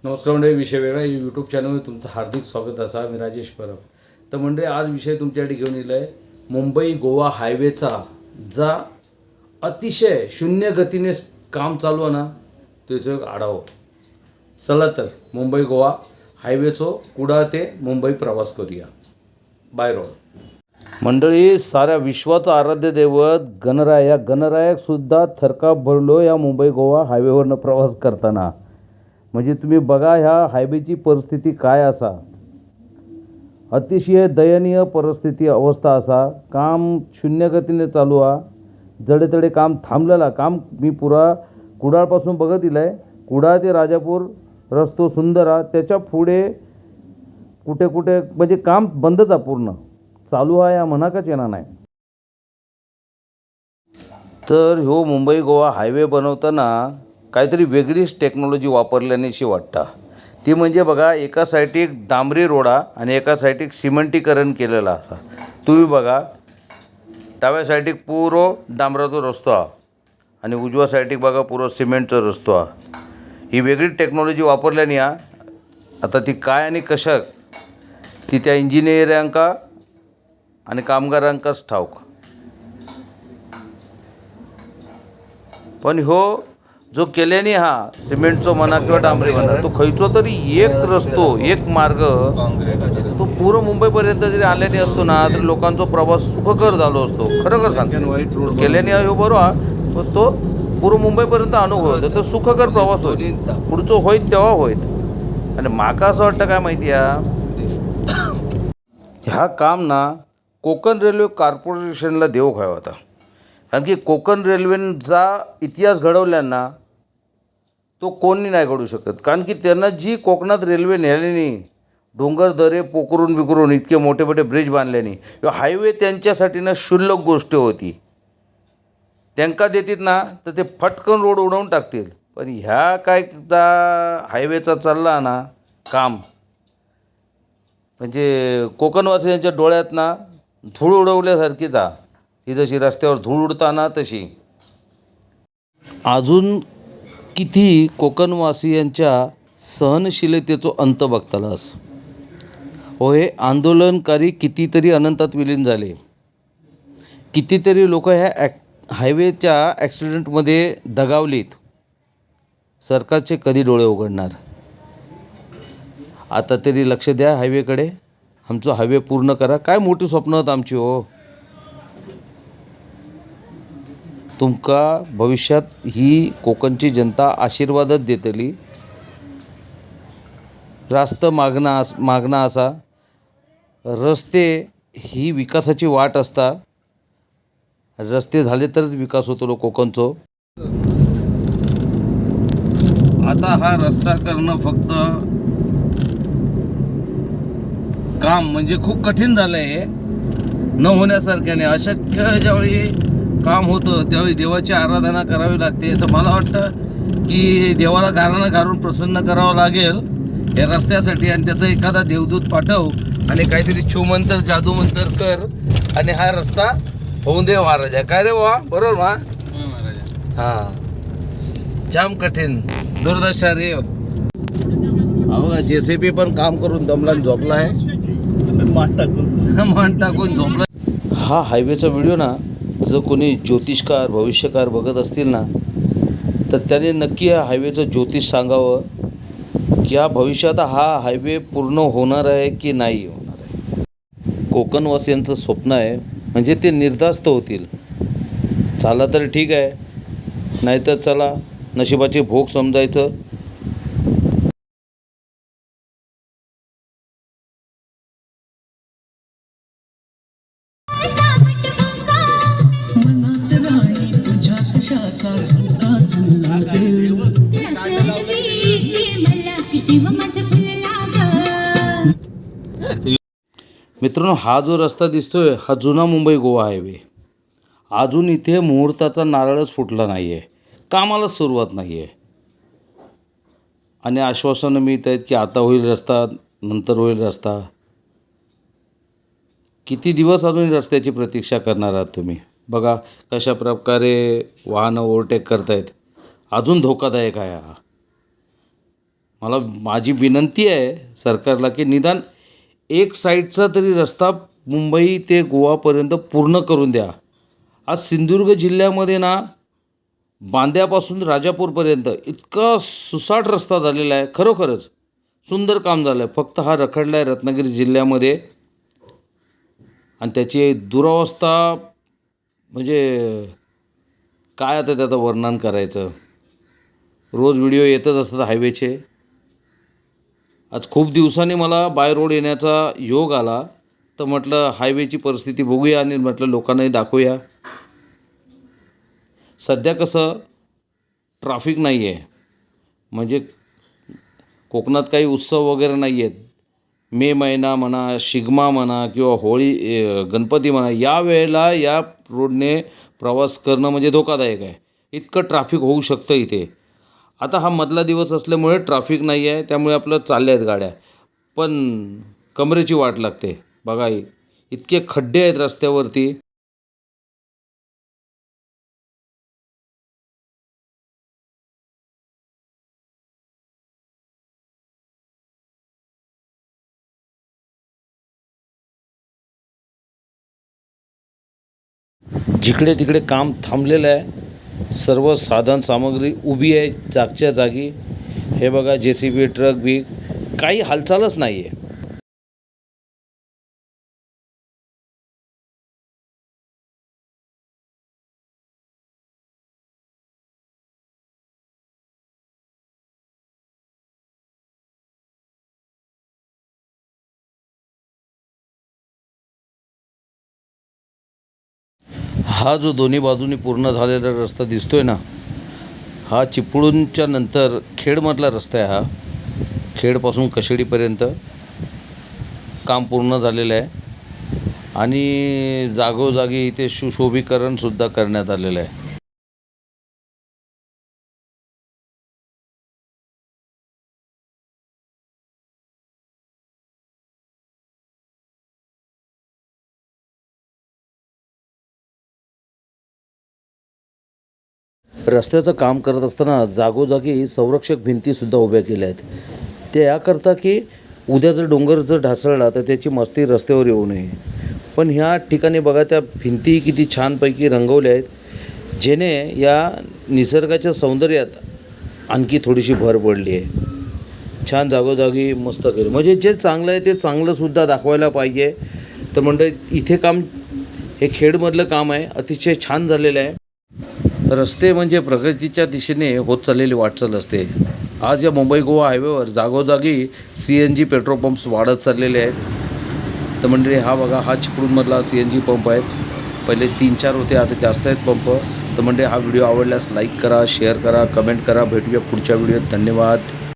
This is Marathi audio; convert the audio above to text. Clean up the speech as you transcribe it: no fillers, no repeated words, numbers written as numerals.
नमस्कार मंडळी, विषय वेगळा यूट्यूब चॅनलवर तुमचं हार्दिक स्वागत असा. मी राजेश परब. तर मंडळी, आज विषय तुमच्यासाठी घेऊन येलो आहे मुंबई गोवा हायवेचा जा अतिशय शून्य गतीने काम चालू आहे ना, त्याचं एक आढावा. चला तर मुंबई गोवा हायवेचो कुडा ते मुंबई प्रवास करूया बाय रोड. मंडळी, साऱ्या विश्वाचं आराध्य दैवत गणराया गणरायाक सुद्धा थरकाप भरलो या मुंबई गोवा हायवेवरनं प्रवास करताना. म्हणजे तुम्ही बघा ह्या हायवेची परिस्थिती काय असा. अतिशय दयनीय परिस्थिती अवस्था असा. काम शून्य गतीने चालू आहे. जडेतडे काम थांबलेला. काम मी पुरा कुडाळपासून बघत इलाय. कुडाळ ते राजापूर रस्तो सुंदर आहे. त्याच्या पुढे कुठे कुठे म्हणजे काम बंदच आहे, पूर्ण चालू आहे या म्हणाकच येणार नाही. तर ह्यो मुंबई गोवा हायवे बनवताना काहीतरी वेगळीच टेक्नॉलॉजी वापरल्यानेशी वाटतं. ती म्हणजे बघा, एका साईडीक डांबरी रोडा आणि एका साईडीक सिमेंटीकरण केलेला असा. तुम्ही बघा, डाव्या साईडीक पुरो डांबराचो रस्तो हा आणि उजव्या साईडीक बघा पुरो सिमेंटचो रस्तो हा. ही वेगळी टेक्नॉलॉजी वापरल्याने आता ती काय आणि कशाक ती त्या इंजिनियरांका आणि कामगारांकाच ठाऊक. पण ह्यो जो केल्याने हा सिमेंटचो म्हणा किंवा डांबरी म्हणा, तो खयचो तरी एक रस्तो, एक मार्ग तो पूर्ण मुंबईपर्यंत जरी आल्याने असतो ना, तरी लोकांचा प्रवास सुखकर झालो असतो. खरोखर सांगतो, वाईट रोड केल्याने ह्यो बरोबर, पण तो पूर्ण मुंबईपर्यंत अनुभव होतो. तो सुखकर प्रवास होईल, पुढचं होईत तेव्हा होईत. आणि माका असं वाटतं काय माहिती आहे, ह्या काम ना कोकण रेल्वे कॉर्पोरेशनला देव खावा होता. कारण की कोकण रेल्वेनं जा इतिहास घडवल्याना तो कोणी नाही घडू शकत. कारण की त्यांना जी कोकणात रेल्वे नेल्याने, डोंगर दरे पोखरून बिकरून इतके मोठे मोठे ब्रिज बांधल्याने, हायवे त्यांच्यासाठी ना क्षुल्लक गोष्ट होती. त्यांका देतील ना तर ते फटकन रोड उडवून टाकतील. पण ह्या काय हायवेचा चालला ना काम, म्हणजे कोकणवासियांच्या डोळ्यात ना धूळ उडवल्यासारखीच आहे. ही जशी रस्त्यावर धूळ उडताना तशी. अजून किती कोकणवासियांच्या सहनशीलतेचो अंत बघतालास. हे आंदोलनकारी कितीतरी अनंतात विलीन झाले. कितीतरी लोक ह्या हायवेच्या ॲक्सिडेंटमध्ये दगावलीत. सरकारचे कधी डोळे उघडणार. आता तरी लक्ष द्या हायवेकडे. आमचं हायवे पूर्ण करा. काय मोठी स्वप्न आहेत आमची हो. तुमका भविष्यात ही कोकणची जनता आशीर्वादच देतली. रास्त मागणं असा, रस्ते ही विकासाची वाट असता. रस्ते झाले तरच विकास होतो कोकणचो. आता हा रस्ता करणं फक्त काम म्हणजे खूप कठीण झालं आहे. न होण्यासारख्याने अशक्य ज्यावेळी काम होतं त्यावेळी देवाची आराधना करावी लागते. तर मला वाटतं की देवाला गाराणं घालून प्रसन्न करावं लागेल या रस्त्यासाठी. आणि त्याचा एखादा देवदूत पाठव आणि काहीतरी छूमंतर जादूमंतर कर आणि हा रस्ता होऊन दे महाराजा. काय रे वा, बरोबर वा हां. जाम कठीण दुर्दशा रे. बघा, JCB पण काम करून दमला झोपला आहे. मान टाकून झोपला. हा हायवेचा व्हिडिओ ना जर कोणी ज्योतिषकार भविष्यकार बघत असतील ना, तर त्याने नक्की या हायवेचं ज्योतिष सांगावं की या भविष्यात हा हायवे पूर्ण होणार आहे की नाही होणार आहे. कोकणवासियांचं स्वप्न आहे म्हणजे ते निर्धास्त होतील. झाला तर ठीक आहे, नाहीतर चला नशिबाची भोग समजायचं. मित्रांनो, हा जो रस्ता दिसतोय हा जुना मुंबई गोवा हायवे. अजून इथे मुहूर्ताचा नारळच फुटला नाही आहे. कामाला सुरुवात नाही आहे. आणि आश्वासनं मिळत आहेत की आता होईल रस्ता, नंतर होईल रस्ता. किती दिवस अजून रस्त्याची प्रतीक्षा करणार आहात तुम्ही. बघा कशा प्रकारे वाहनं ओव्हरटेक करत आहेत. अजून धोकादायक आहे हा. माझी विनंती आहे सरकारला की निदान एक साईडचा तरी रस्ता मुंबई ते गोवापर्यंत पूर्ण करून द्या. आज सिंधुदुर्ग जिल्ह्यामध्ये ना बांद्यापासून राजापूरपर्यंत इतका सुसाट रस्ता झालेला आहे. खरोखरच सुंदर काम झालं आहे. फक्त हा रखडला आहे रत्नागिरी जिल्ह्यामध्ये आणि त्याची दुरावस्था म्हणजे काय आता त्याचं वर्णन करायचं. रोज व्हिडिओ येतच असतात हायवेचे. आज खूप दिवसांनी मला बाय रोड येण्याचा योग आला, तर म्हटलं हायवेची परिस्थिती बघूया आणि म्हटलं लोकांनाही दाखवूया. सध्या कसं ट्रॅफिक नाही आहे, म्हणजे कोकणात काही उत्सव वगैरे नाही आहेत. मे महिना म्हणा, शिगमा म्हणा किंवा होळी, गणपती म्हणा, या वेळेला या रोडने प्रवास करणं म्हणजे धोकादायक आहे. इतकं ट्रॅफिक होऊ शकतं इथे. आता हा मधला दिवस असल्यामुळे ट्रॅफिक नाही आहे, त्यामुळे आपलं चालल्या आहेत गाड्या, पण कमरेची वाट लागते. बघा इतके खड्डे आहेत रस्त्यावरती. जिकडे तिकडे काम थांबलेलं आहे. सर्व साधन सामग्री उभी आहे जागच्या जागी. हे बघा JCB ट्रक बी काही हालचालच नाही आहे. हा जो दोन्ही बाजूनी पूर्ण झालेला रस्ता दिसतोय ना, हा चिपळूणच्या नंतर खेडमधला रस्ता आहे. हा खेडपासून कशेडीपर्यंत काम पूर्ण झालेलं आहे आणि जागोजागी इथे सुशोभीकरणसुद्धा करण्यात आलेलं आहे. रस्त्याचं काम करत असताना जागोजागी संरक्षक भिंतीसुद्धा उभ्या केल्या आहेत. ते याकरता की उद्या जर डोंगर जर ढासळला तर त्याची मस्ती रस्त्यावर येऊ नये. पण ह्या ठिकाणी बघा त्या भिंती किती छानपैकी रंगवल्या आहेत, जेणे या निसर्गाच्या सौंदर्यात आणखी थोडीशी भर पडली आहे. छान जागोजागी मस्त केलं, म्हणजे जे चांगलं आहे ते चांगलंसुद्धा दाखवायला पाहिजे. तर म्हणजे इथे काम, हे खेडमधलं काम आहे, अतिशय छान झालेलं आहे. रस्ते म्हणजे प्रगतीच्या दिशेने होत चाललेली वाटचाल असते. आज या मुंबई गोवा हायवेवर जागोजागी CNG पेट्रोल पंप्स वाढत चाललेले आहेत. तर म्हणजे हा बघा, हा चिपळूणमधला CNG पंप आहेत. पहिले 3-4 होते, आता जास्त आहेत पंप. तर म्हणजे हा व्हिडिओ आवडल्यास लाईक करा, शेअर करा, कमेंट करा. भेटूया पुढच्या व्हिडिओत. धन्यवाद.